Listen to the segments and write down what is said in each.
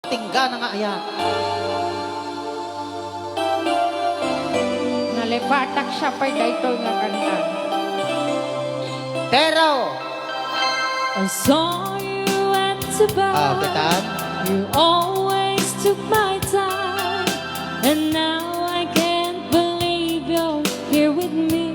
tingga na nga ayan. Nalipatak siya pa dito nga kanta. Pero, I saw you at the bar. betan. You always took my time, and now I can't believe you're here with me.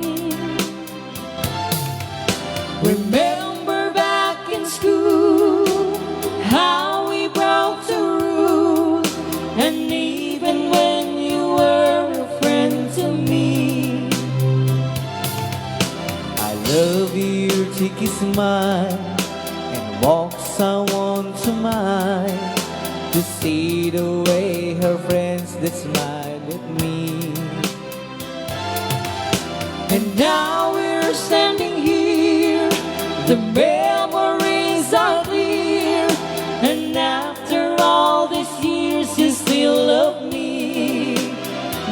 Remember back in school how we broke the rules, and even when you were a friend to me. I love your cheeky smile and walks I want to mine to see the way her friends that smile at me. And now we're standing here, the memories are clear, and after all these years you still love me.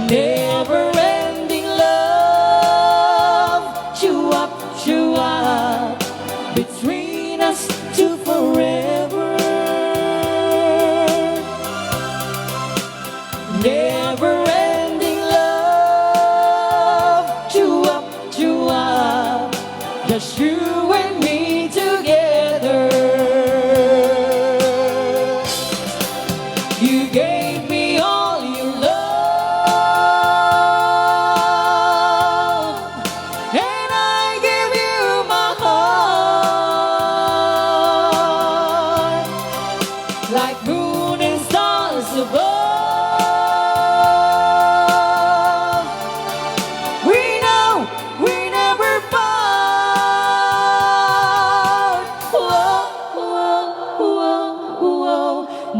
Never ending love, chew up, between us two forever. Never ending love, chew up, just you and me together. You gave me all your love, and I give you my heart, like moon and stars above. We know we never part. Whoa, whoa, whoa, whoa.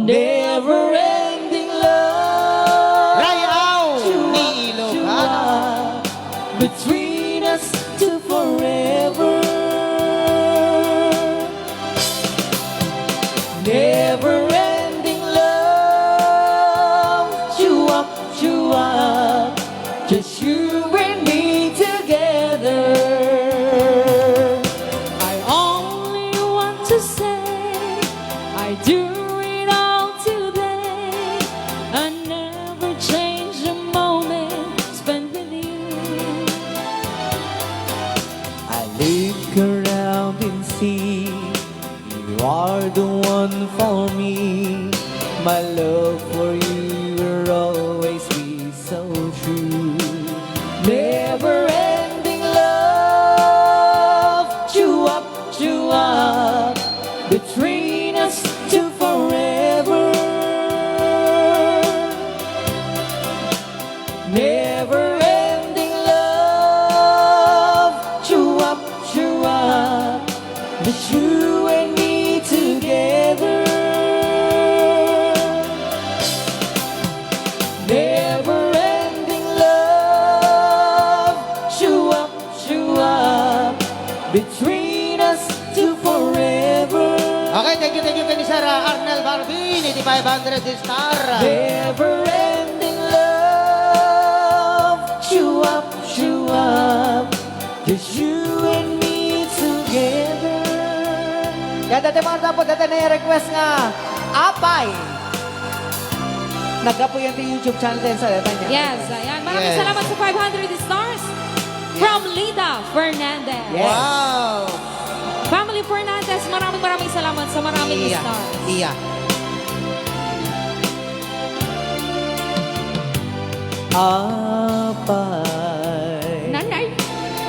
Never ending love. Rayaw ni Ilocano. Between us two forever. Never ending love. Chew up, just you and me together. I only want to say I do it all today. I never change a moment spent with you. I look around and see you are the one for me. My love for you will always be so true. Never ending love, chew up, between us two forever. Never ending love, chew up, just you and me together. Never ending love, chew up, between us two forever. Okay, thank you kay Sarah Arnel Barbie, 8500 star. Never ending love, chew up, just you and me together. Yan dati mga tapos dati na yung request nga Apay. Nagka po yung YouTube channel din sa data niya. Yes, ayan. Maraming Yes. salamat sa 500 stars from Lida Fernandez. Yes. Wow. Family Fernandez, maraming salamat sa maraming Iya. stars. Iya. Apay Nanay,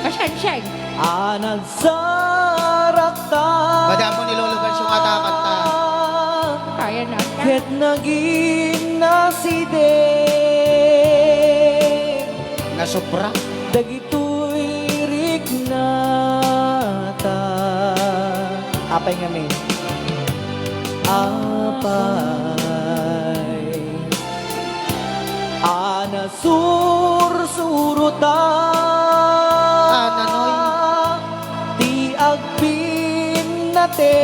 kasansay. anag sarakta. Bada mo nilulugan siyang kata-kata. Kaya na. Ket naging naside Na sobra. dagitoy riknata. Apay nga may apay ana sursuruta Nanoy. ti agpin nate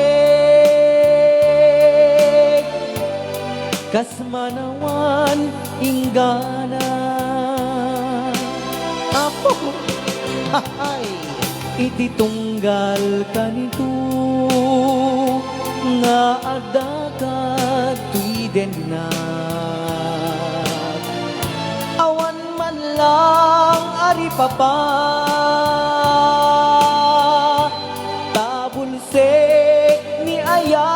kasmanawan inggana apo Ay. iti tunggal kanito nga adakad tuy denat. Awan man lang ari papa, tabulsek ni ayat,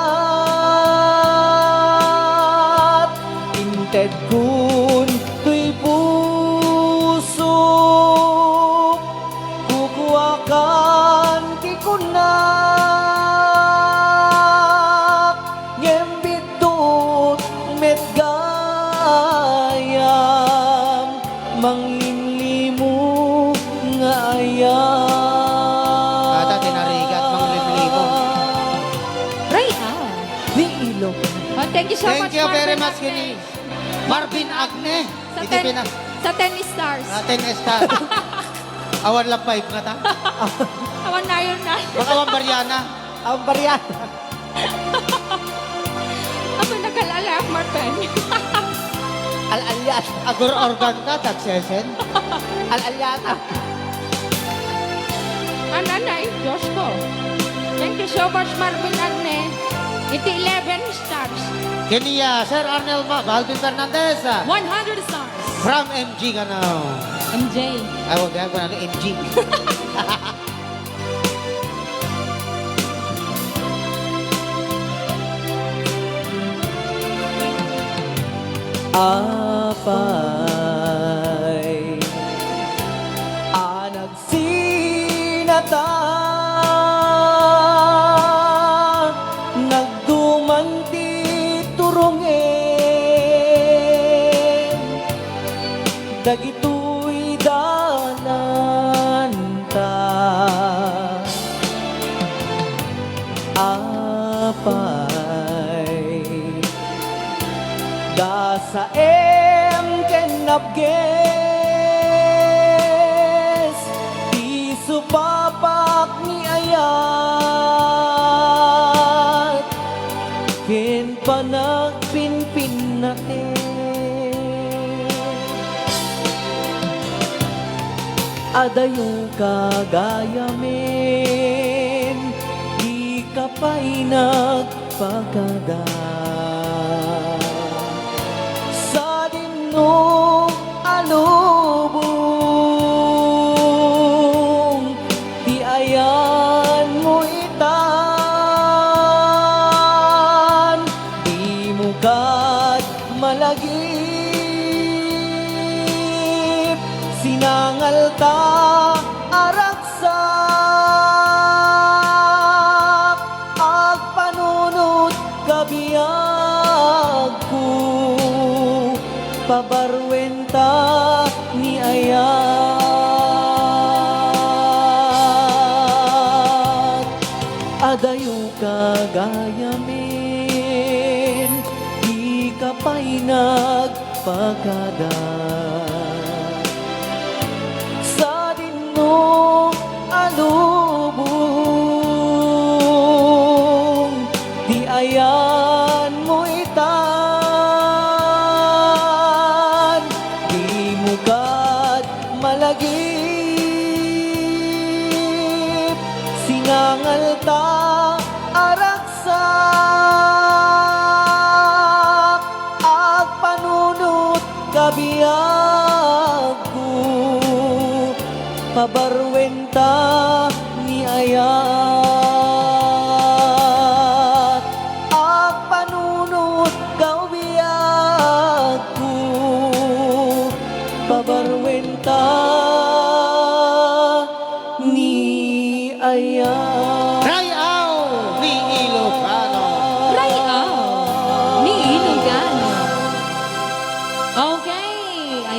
inted kun tuy puso, kukuakan ti kunak, ngembitut met gayam, manginlimu nga ayam. Ata tinarigat, manglilimo. Right. Ni ilog. Oh, thank you so much, Thank you very Marvin much Agne. kini Marvin Agne. Sa Iti 10, sa 10 stars. Aten star. Awan lang 5 nga ta. Awan na yun na. Awan Mariana. Ang baryan. Ako nag-alala, Marvin. Al-alyat. Agor organ ka, tagsesen. Al-alyata. Ananay, Diyos ko. Thank you so much, Marvin Agne. Iti 11 stars. Kiniya, Sir Arnel Balvin Fernandez. 100 stars. From MG ka na. MJ. Ay, huwag yan ko na MG. Apay anag sinata, nagdumanti turungen, dagitoy dalan ta. Apay dasa ken napges, di supapak ni ayat, ken panagpinpin natin. Adayong kagayamin, di ka pa'y nagpagada. Sa dinong alubong, di ayan mo itan, di mo kat malagip, sinangal ta araksak, ag panunot kabiyag ko, pabarwenta ni ayat. Adayo kagayamin, di ka pa'y nagpagada. Sa dinong alubong, di ayan mo itan, di mo kat malagip, sinangal ta araksak, ag panunot kabiyag ko, pabarwenta ni ayat, ag panunot kabiyag ko, pabarwenta ni ayat.